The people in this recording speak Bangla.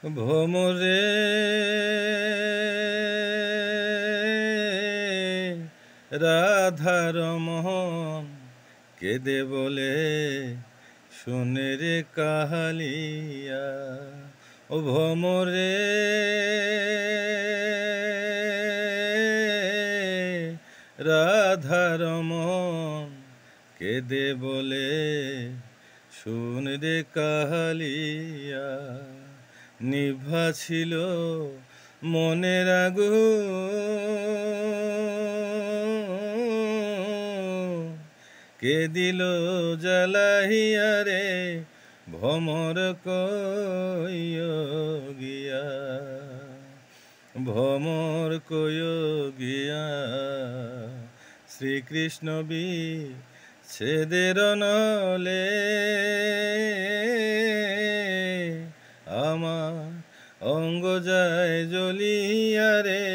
ভোমরে রাধার মোহন কেঁদে বলে শুনে রে কাহালিয়া। ও ভোমরে রাধার মোহন কেঁদে বলে শুন রে কাহালিয়া। নিভা ছিল মনের আগুন, কে দিল জ্বালাইয়া রে ভমর কইয় গিয়া। ভমর কইয় গিয়া শ্রীকৃষ্ণ বিচ্ছেদের নলে আমার অঙ্গ যায় জ্বলিয়া রে